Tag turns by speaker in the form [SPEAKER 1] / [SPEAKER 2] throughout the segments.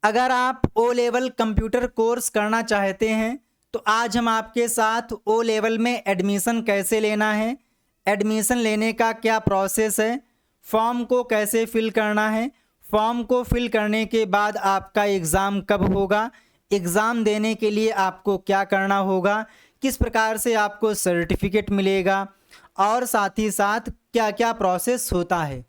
[SPEAKER 1] अगर आप O level computer course करना चाहते हैं तो आज हम आपके साथ ओ लेवल में एडमिशन कैसे लेना है, एडमिशन लेने का क्या प्रोसेस है, फॉर्म को कैसे फिल करना है, फॉर्म को फिल करने के बाद आपका एग्ज़ाम कब होगा, एग्ज़ाम देने के लिए आपको क्या करना होगा, किस प्रकार से आपको सर्टिफिकेट मिलेगा और साथ ही साथ क्या क्या प्रोसेस होता है,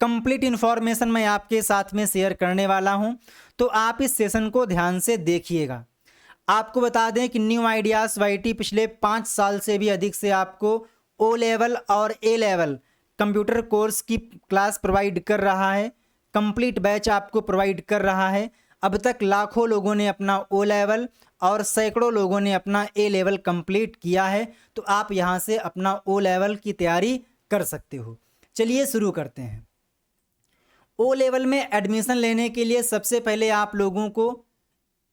[SPEAKER 1] कंप्लीट इन्फॉर्मेशन मैं आपके साथ में शेयर करने वाला हूं। तो आप इस सेशन को ध्यान से देखिएगा। आपको बता दें कि न्यू आइडियाज़ वाईटी पिछले 5 साल से भी अधिक से आपको ओ लेवल और ए लेवल कंप्यूटर कोर्स की क्लास प्रोवाइड कर रहा है, कंप्लीट बैच आपको प्रोवाइड कर रहा है। अब तक लाखों लोगों ने अपना ओ लेवल और सैकड़ों लोगों ने अपना ए लेवल कंप्लीट किया है। तो आप यहां से अपना ओ लेवल की तैयारी कर सकते हो। चलिए शुरू करते हैं। ओ लेवल में एडमिशन लेने के लिए सबसे पहले आप लोगों को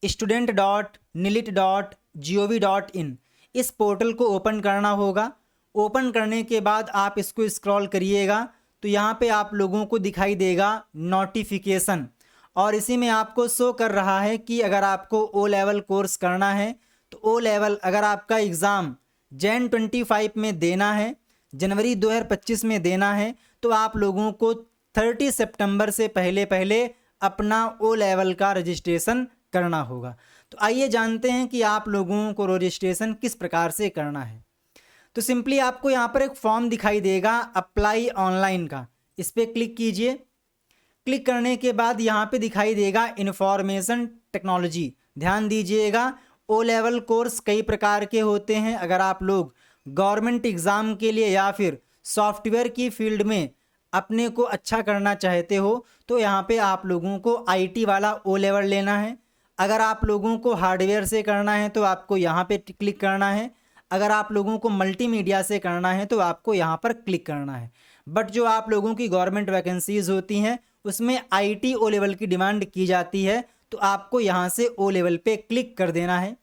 [SPEAKER 1] student.nilit.gov.in इस पोर्टल को ओपन करना होगा। ओपन करने के बाद आप इसको स्क्रॉल करिएगा तो यहाँ पे आप लोगों को दिखाई देगा नोटिफिकेशन, और इसी में आपको शो कर रहा है कि अगर आपको ओ लेवल कोर्स करना है तो ओ लेवल अगर आपका एग्ज़ाम Jan 25 में देना है, जनवरी 2025 में देना है, तो आप लोगों को 30 सितंबर से पहले पहले अपना ओ लेवल का रजिस्ट्रेशन करना होगा। तो आइए जानते हैं कि आप लोगों को रजिस्ट्रेशन किस प्रकार से करना है। तो सिंपली आपको यहाँ पर एक फॉर्म दिखाई देगा अप्लाई ऑनलाइन का, इस पर क्लिक कीजिए। क्लिक करने के बाद यहाँ पे दिखाई देगा इंफॉर्मेशन टेक्नोलॉजी। ध्यान दीजिएगा, ओ लेवल कोर्स कई प्रकार के होते हैं। अगर आप लोग गवर्नमेंट एग्ज़ाम के लिए या फिर सॉफ्टवेयर की फील्ड में अपने को अच्छा करना चाहते हो तो यहाँ पे आप लोगों को आईटी वाला ओ लेवल लेना है। अगर आप लोगों को हार्डवेयर से करना है तो आपको यहाँ पे क्लिक करना है। अगर आप लोगों को मल्टीमीडिया से करना है तो आपको यहाँ पर क्लिक करना है। बट जो आप लोगों की गवर्नमेंट वैकेंसीज़ होती हैं उसमें आईटी ओ लेवल की डिमांड की जाती है, तो आपको यहाँ से ओ लेवल पे क्लिक कर देना है।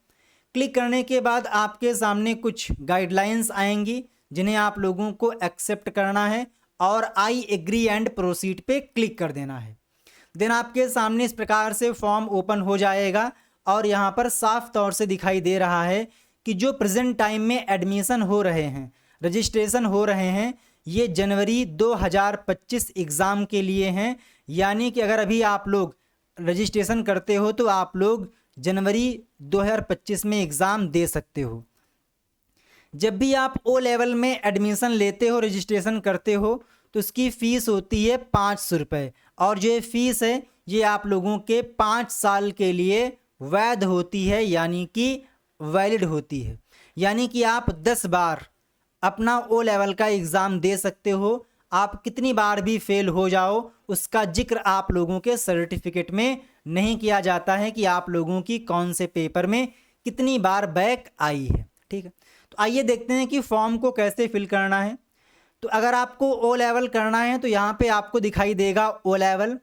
[SPEAKER 1] क्लिक करने के बाद आपके सामने कुछ गाइडलाइंस आएंगी जिन्हें आप लोगों को एक्सेप्ट करना है और आई एग्री एंड प्रोसीड पे क्लिक कर देना है। देन आपके सामने इस प्रकार से फॉर्म ओपन हो जाएगा और यहाँ पर साफ तौर से दिखाई दे रहा है कि जो प्रेजेंट टाइम में एडमिशन हो रहे हैं, रजिस्ट्रेशन हो रहे हैं, ये जनवरी 2025 एग्ज़ाम के लिए हैं। यानी कि अगर अभी आप लोग रजिस्ट्रेशन करते हो तो आप लोग जनवरी 2025 में एग्ज़ाम दे सकते हो। जब भी आप ओ लेवल में एडमिशन लेते हो, रजिस्ट्रेशन करते हो, तो उसकी फ़ीस होती है 500 रुपये, और जो ये फ़ीस है ये आप लोगों के 5 साल के लिए वैध होती है, यानी कि वैलिड होती है। यानी कि आप 10 बार अपना ओ लेवल का एग्ज़ाम दे सकते हो। आप कितनी बार भी फेल हो जाओ उसका जिक्र आप लोगों के सर्टिफिकेट में नहीं किया जाता है कि आप लोगों की कौन से पेपर में कितनी बार बैक आई है। ठीक है, तो आइए देखते हैं कि फॉर्म को कैसे फिल करना है। तो अगर आपको ओ लेवल करना है तो यहाँ पे आपको दिखाई देगा ओ लेवल।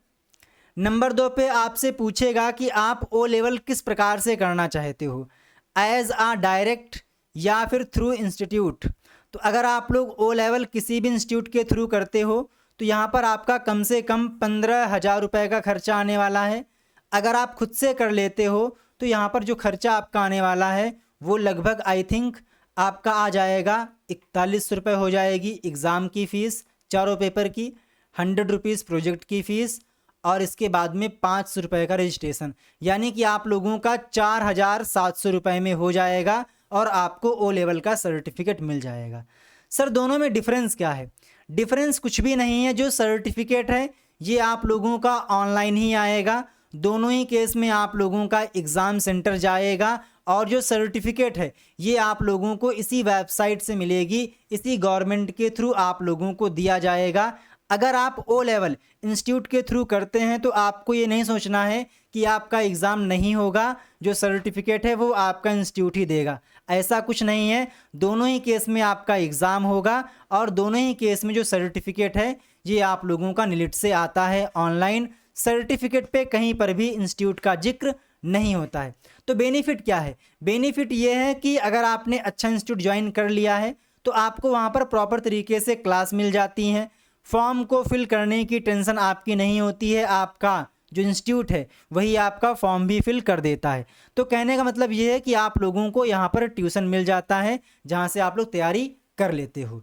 [SPEAKER 1] नंबर 2 पे आपसे पूछेगा कि आप ओ लेवल किस प्रकार से करना चाहते हो, एज आ डायरेक्ट या फिर थ्रू इंस्टीट्यूट। तो अगर आप लोग ओ लेवल किसी भी इंस्टीट्यूट के थ्रू करते हो तो यहाँ पर आपका कम से कम 15,000 रुपये का खर्चा आने वाला है। अगर आप खुद से कर लेते हो तो यहाँ पर जो खर्चा आपका आने वाला है वो लगभग आई थिंक आपका आ जाएगा 41 रुपये हो जाएगी एग्ज़ाम की फ़ीस, चारों पेपर की, 100 रुपीज़ प्रोजेक्ट की फ़ीस, और इसके बाद में 500 रुपये का रजिस्ट्रेशन। यानी कि आप लोगों का 4,700 रुपये में हो जाएगा और आपको ओ लेवल का सर्टिफिकेट मिल जाएगा। सर दोनों में डिफरेंस क्या है? डिफरेंस कुछ भी नहीं है। जो सर्टिफिकेट है ये आप लोगों का ऑनलाइन ही आएगा। दोनों ही केस में आप लोगों का एग्ज़ाम सेंटर जाएगा, और जो सर्टिफिकेट है ये आप लोगों को इसी वेबसाइट से मिलेगी, इसी गवर्नमेंट के थ्रू आप लोगों को दिया जाएगा। अगर आप ओ लेवल इंस्टीट्यूट के थ्रू करते हैं तो आपको ये नहीं सोचना है कि आपका एग्ज़ाम नहीं होगा, जो सर्टिफिकेट है वो आपका इंस्टीट्यूट ही देगा। ऐसा कुछ नहीं है, दोनों ही केस में आपका एग्ज़ाम होगा और दोनों ही केस में जो सर्टिफिकेट है ये आप लोगों का निलिट से आता है ऑनलाइन। सर्टिफिकेट पे कहीं पर भी इंस्टीट्यूट का जिक्र नहीं होता है। तो बेनिफिट क्या है? बेनिफिट ये है कि अगर आपने अच्छा इंस्टीट्यूट ज्वाइन कर लिया है तो आपको वहाँ पर प्रॉपर तरीके से क्लास मिल जाती हैं। फॉर्म को फिल करने की टेंशन आपकी नहीं होती है। आपका जो इंस्टीट्यूट है वही आपका फॉर्म भी फिल कर देता है। तो कहने का मतलब ये है कि आप लोगों को यहाँ पर ट्यूशन मिल जाता है जहाँ से आप लोग तैयारी कर लेते हो।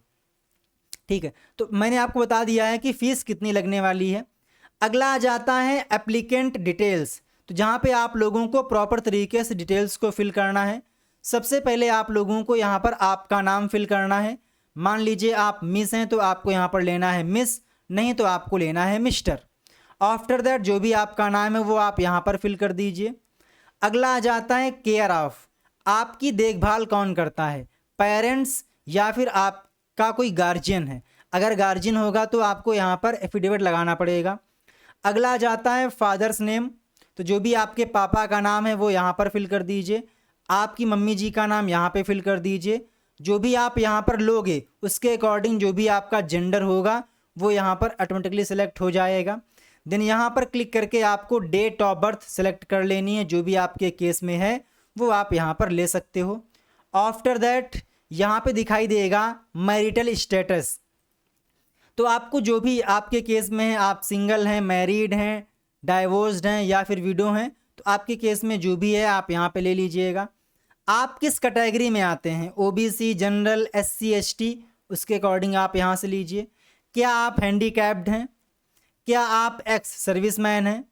[SPEAKER 1] ठीक है, तो मैंने आपको बता दिया है कि फ़ीस कितनी लगने वाली है। अगला आ जाता है एप्लीकेंट डिटेल्स, तो जहाँ पे आप लोगों को प्रॉपर तरीके से डिटेल्स को फिल करना है। सबसे पहले आप लोगों को यहाँ पर आपका नाम फिल करना है। मान लीजिए आप मिस हैं तो आपको यहाँ पर लेना है मिस, नहीं तो आपको लेना है मिस्टर। आफ्टर दैट जो भी आपका नाम है वो आप यहाँ पर फिल कर दीजिए। अगला आ जाता है केयर ऑफ, आपकी देखभाल कौन करता है, पेरेंट्स या फिर आपका कोई गार्जियन है। अगर गार्जियन होगा तो आपको यहाँ पर एफिडेविट लगाना पड़ेगा। अगला आ जाता है फादर्स नेम, तो जो भी आपके पापा का नाम है वो यहाँ पर फिल कर दीजिए। आपकी मम्मी जी का नाम यहाँ पे फिल कर दीजिए। जो भी आप यहाँ पर लोगे उसके अकॉर्डिंग जो भी आपका जेंडर होगा वो यहाँ पर ऑटोमेटिकली सिलेक्ट हो जाएगा। देन यहाँ पर क्लिक करके आपको डेट ऑफ बर्थ सेलेक्ट कर लेनी है, जो भी आपके केस में है वो आप यहाँ पर ले सकते हो। आफ्टर दैट यहाँ पे दिखाई देगा मैरिटल स्टेटस, तो आपको जो भी आपके केस में है, आप सिंगल हैं, मैरिड हैं, डाइवोर्स्ड हैं या फिर विडो हैं, तो आपके केस में जो भी है आप यहाँ पे ले लीजिएगा। आप किस कैटेगरी में आते हैं, ओबीसी, जनरल, एससी, एसटी, उसके अकॉर्डिंग आप यहाँ से लीजिए। क्या आप हैंडीकैप्ड हैं, क्या आप एक्स सर्विसमैन हैं,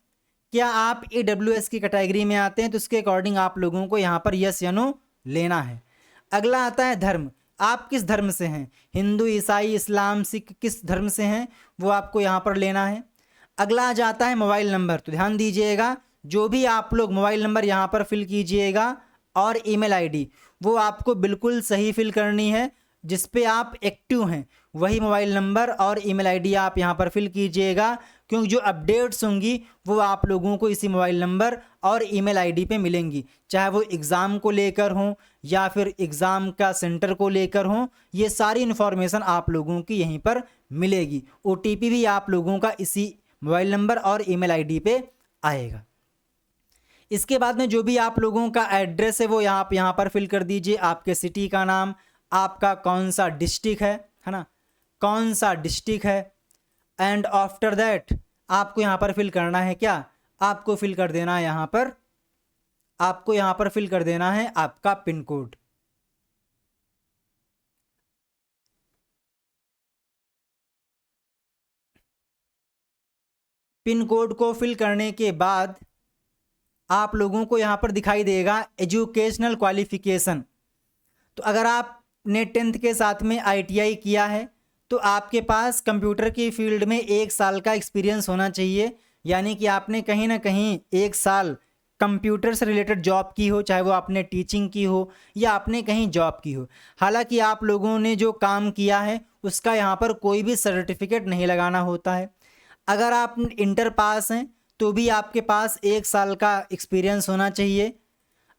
[SPEAKER 1] क्या आप ईडब्ल्यूएस की कैटेगरी में आते हैं, तो उसके अकॉर्डिंग आप लोगों को यहाँ पर यस या नो लेना है। अगला आता है धर्म, आप किस धर्म से हैं, हिंदू, ईसाई, इस्लाम, सिख, किस धर्म से हैं वो आपको यहाँ पर लेना है। अगला आ जाता है मोबाइल नंबर, तो ध्यान दीजिएगा जो भी आप लोग मोबाइल नंबर यहाँ पर फिल कीजिएगा और ईमेल आईडी वो आपको बिल्कुल सही फिल करनी है। जिस पे आप एक्टिव हैं वही मोबाइल नंबर और ईमेल आईडी आप यहाँ पर फिल कीजिएगा, क्योंकि जो अपडेट्स होंगी वो आप लोगों को इसी मोबाइल नंबर और ईमेल आईडी पे मिलेंगी, चाहे वो एग्ज़ाम को लेकर हों या फिर एग्ज़ाम का सेंटर को लेकर हों। ये सारी इन्फॉर्मेशन आप लोगों की यहीं पर मिलेगी। ओटीपी भी आप लोगों का इसी मोबाइल नंबर और ईमेल आईडी पे आएगा। इसके बाद में जो भी आप लोगों का एड्रेस है वो आप यहाँ पर फिल कर दीजिए। आपके सिटी का नाम, आपका कौन सा डिस्ट्रिक्ट है ना, कौन सा डिस्ट्रिक्ट है। एंड आफ्टर दैट आपको यहाँ पर फिल करना है क्या, आपको फिल कर देना है यहाँ पर, आपको यहाँ पर फिल कर देना है आपका पिन कोड। पिन कोड को फिल करने के बाद आप लोगों को यहाँ पर दिखाई देगा एजुकेशनल क्वालिफिकेशन। तो अगर आपने 10th के साथ में ITI किया है तो आपके पास कंप्यूटर की फील्ड में 1 साल का एक्सपीरियंस होना चाहिए, यानी कि आपने कहीं ना कहीं 1 साल कंप्यूटर से रिलेटेड जॉब की हो, चाहे वो आपने टीचिंग की हो या आपने कहीं जॉब की हो। हालांकि आप लोगों ने जो काम किया है उसका यहाँ पर कोई भी सर्टिफिकेट नहीं लगाना होता है। अगर आप इंटर पास हैं तो भी आपके पास 1 साल का एक्सपीरियंस होना चाहिए।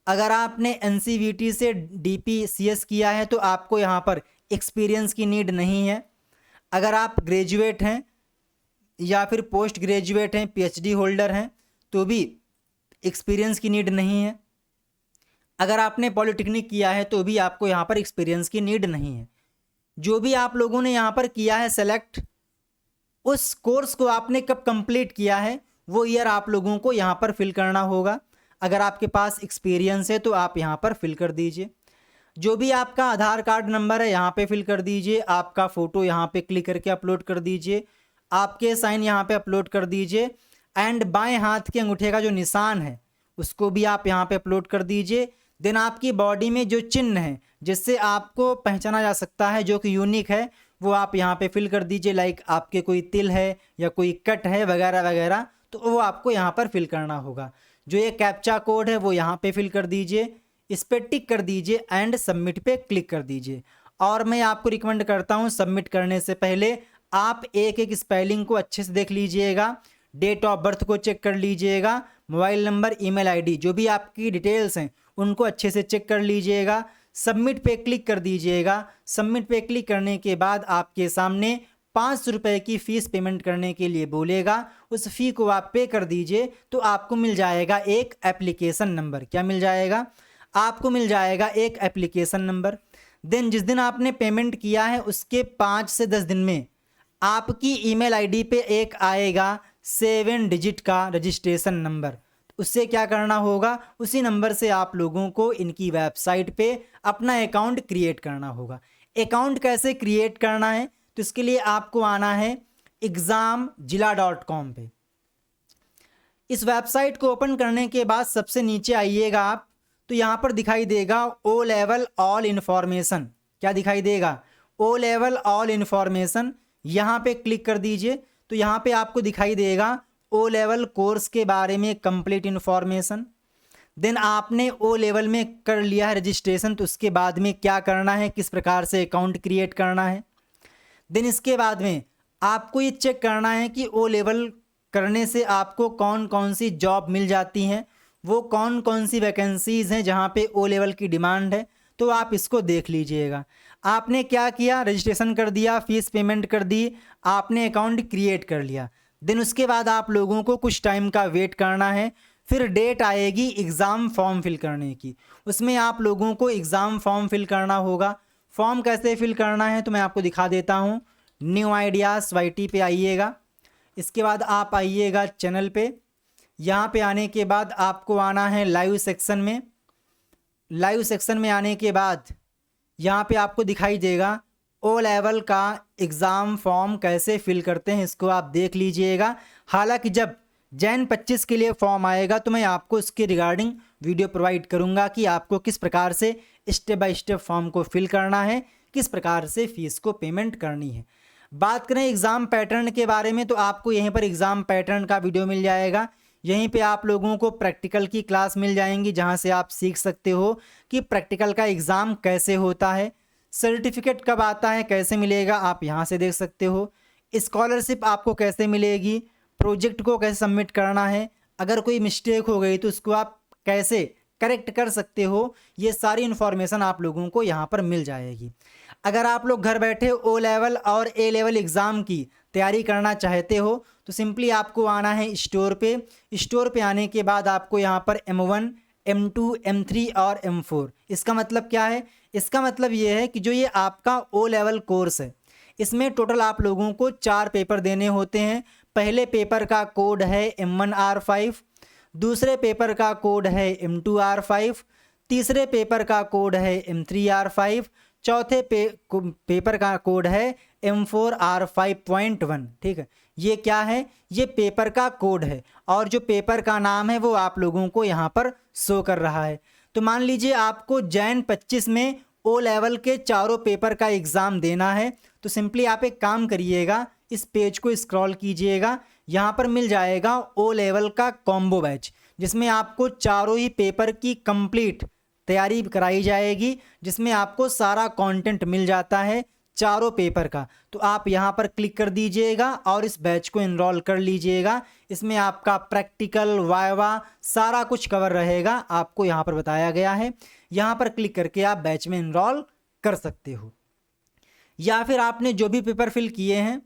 [SPEAKER 1] अगर आपने NCVT से DPCS किया है तो आपको यहाँ पर एक्सपीरियंस की नीड नहीं है। अगर आप ग्रेजुएट हैं या फिर पोस्ट ग्रेजुएट हैं, PhD होल्डर हैं, तो भी एक्सपीरियंस की नीड नहीं है। अगर आपने पॉलिटेक्निक किया है तो भी आपको यहाँ पर एक्सपीरियंस की नीड नहीं है। जो भी आप लोगों ने यहाँ पर किया है सेलेक्ट, उस कोर्स को आपने कब कंप्लीट किया है वो ईयर आप लोगों को यहाँ पर फिल करना होगा। अगर आपके पास एक्सपीरियंस है तो आप यहाँ पर फिल कर दीजिए। जो भी आपका आधार कार्ड नंबर है यहाँ पे फिल कर दीजिए। आपका फ़ोटो यहाँ पे क्लिक करके अपलोड कर दीजिए। आपके साइन यहाँ पे अपलोड कर दीजिए। एंड बाएं हाथ के अंगूठे का जो निशान है उसको भी आप यहाँ पे अपलोड कर दीजिए। देन आपकी बॉडी में जो चिन्ह है जिससे आपको पहचाना जा सकता है, जो कि यूनिक है, वो आप यहाँ पे फिल कर दीजिए। लाइक आपके कोई तिल है या कोई कट है वगैरह वगैरह, तो वो आपको यहाँ पर फिल करना होगा। जो ये कैप्चा कोड है वो यहाँ पे फिल कर दीजिए, इस पर टिक कर दीजिए एंड सबमिट पे क्लिक कर दीजिए। और मैं आपको रिकमेंड करता हूँ सबमिट करने से पहले आप एक एक स्पेलिंग को अच्छे से देख लीजिएगा, डेट ऑफ बर्थ को चेक कर लीजिएगा, मोबाइल नंबर, ईमेल आईडी, जो भी आपकी डिटेल्स हैं उनको अच्छे से चेक कर लीजिएगा। सबमिट पे क्लिक कर दीजिएगा। सबमिट पे क्लिक करने के बाद आपके सामने 500 रुपये की फ़ीस पेमेंट करने के लिए बोलेगा। उस फ़ी को आप पे कर दीजिए तो आपको मिल जाएगा एक एप्लीकेशन नंबर। क्या मिल जाएगा? आपको मिल जाएगा एक एप्लीकेशन नंबर। देन जिस दिन आपने पेमेंट किया है उसके 5 से 10 दिन में आपकी ईमेल आईडी पे एक आएगा 7 डिजिट का रजिस्ट्रेशन नंबर। उससे क्या करना होगा, उसी नंबर से आप लोगों को इनकी वेबसाइट पे अपना अकाउंट क्रिएट करना होगा। अकाउंट कैसे क्रिएट करना है, तो इसके लिए आपको आना है examzilla.com पे। इस वेबसाइट को ओपन करने के बाद सबसे नीचे आइएगा आप, तो यहाँ पर दिखाई देगा ओ लेवल ऑल इन्फॉर्मेशन। क्या दिखाई देगा, ओ लेवल ऑल इन्फॉर्मेशन। यहाँ पे क्लिक कर दीजिए, तो यहाँ पे आपको दिखाई देगा ओ लेवल कोर्स के बारे में कंप्लीट इन्फॉर्मेशन। देन आपने ओ लेवल में कर लिया है रजिस्ट्रेशन, तो उसके बाद में क्या करना है, किस प्रकार से अकाउंट क्रिएट करना है। देन इसके बाद में आपको ये चेक करना है कि ओ लेवल करने से आपको कौन कौन सी जॉब मिल जाती हैं, वो कौन कौन सी वैकेंसीज़ हैं जहाँ पे ओ लेवल की डिमांड है, तो आप इसको देख लीजिएगा। आपने क्या किया, रजिस्ट्रेशन कर दिया, फीस पेमेंट कर दी, आपने अकाउंट क्रिएट कर लिया। देन उसके बाद आप लोगों को कुछ टाइम का वेट करना है, फिर डेट आएगी एग्ज़ाम फॉर्म फिल करने की। उसमें आप लोगों को एग्ज़ाम फॉर्म फिल करना होगा। फॉर्म कैसे फिल करना है तो मैं आपको दिखा देता हूँ। न्यू आइडियाज़ YT पे आइएगा, इसके बाद आप आइएगा चैनल पे। यहाँ पे आने के बाद आपको आना है लाइव सेक्शन में। लाइव सेक्शन में आने के बाद यहाँ पे आपको दिखाई देगा ओ लेवल का एग्ज़ाम फॉर्म कैसे फिल करते हैं, इसको आप देख लीजिएगा। हालांकि जब जैन 25 के लिए फॉर्म आएगा तो मैं आपको इसके रिगार्डिंग वीडियो प्रोवाइड करूँगा कि आपको किस प्रकार से स्टेप बाय स्टेप फॉर्म को फिल करना है, किस प्रकार से फ़ीस को पेमेंट करनी है। बात करें एग्ज़ाम पैटर्न के बारे में, तो आपको यहीं पर एग्ज़ाम पैटर्न का वीडियो मिल जाएगा। यहीं पे आप लोगों को प्रैक्टिकल की क्लास मिल जाएंगी, जहां से आप सीख सकते हो कि प्रैक्टिकल का एग्ज़ाम कैसे होता है, सर्टिफिकेट कब आता है, कैसे मिलेगा, आप यहां से देख सकते हो। स्कॉलरशिप आपको कैसे मिलेगी, प्रोजेक्ट को कैसे सबमिट करना है, अगर कोई मिस्टेक हो गई तो उसको आप कैसे करेक्ट कर सकते हो, ये सारी इन्फॉर्मेशन आप लोगों को यहाँ पर मिल जाएगी। अगर आप लोग घर बैठे ओ लेवल और ए लेवल एग्ज़ाम की तैयारी करना चाहते हो तो सिंपली आपको आना है स्टोर पे। स्टोर पे आने के बाद आपको यहाँ पर M1, M2, M3 और M4। इसका मतलब क्या है, इसका मतलब ये है कि जो ये आपका ओ लेवल कोर्स है, इसमें टोटल आप लोगों को 4 पेपर देने होते हैं। पहले पेपर का कोड है M1R5, दूसरे पेपर का कोड है M2R5, तीसरे पेपर का कोड है M3R5, चौथे पेपर का कोड है M4R5.1। ठीक है, ये क्या है, ये पेपर का कोड है और जो पेपर का नाम है वो आप लोगों को यहाँ पर शो कर रहा है। तो मान लीजिए आपको जैन 25 में ओ लेवल के चारों पेपर का एग्ज़ाम देना है, तो सिंपली आप एक काम करिएगा, इस पेज को स्क्रॉल कीजिएगा, यहाँ पर मिल जाएगा ओ लेवल का कॉम्बो बैच, जिसमें आपको चारों ही पेपर की कंप्लीट तैयारी कराई जाएगी, जिसमें आपको सारा कंटेंट मिल जाता है चारों पेपर का। तो आप यहाँ पर क्लिक कर दीजिएगा और इस बैच को एनरोल कर लीजिएगा। इसमें आपका प्रैक्टिकल, वाइवा सारा कुछ कवर रहेगा, आपको यहाँ पर बताया गया है। यहाँ पर क्लिक करके आप बैच में एनरोल कर सकते हो, या फिर आपने जो भी पेपर फिल किए हैं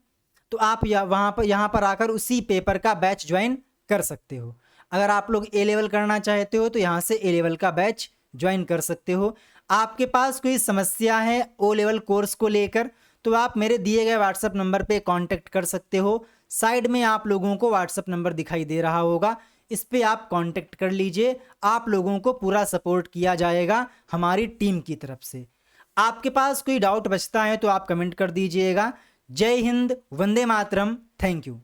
[SPEAKER 1] तो आप यहाँ पर आकर उसी पेपर का बैच ज्वाइन कर सकते हो। अगर आप लोग ए लेवल करना चाहते हो तो यहाँ से ए लेवल का बैच ज्वाइन कर सकते हो। आपके पास कोई समस्या है ओ लेवल कोर्स को लेकर तो आप मेरे दिए गए व्हाट्सएप नंबर पे कांटेक्ट कर सकते हो। साइड में आप लोगों को व्हाट्सएप नंबर दिखाई दे रहा होगा, इस पे आप कांटेक्ट कर लीजिए। आप लोगों को पूरा सपोर्ट किया जाएगा हमारी टीम की तरफ से। आपके पास कोई डाउट बचता है तो आप कमेंट कर दीजिएगा। जय हिंद, वंदे मातरम, थैंक यू।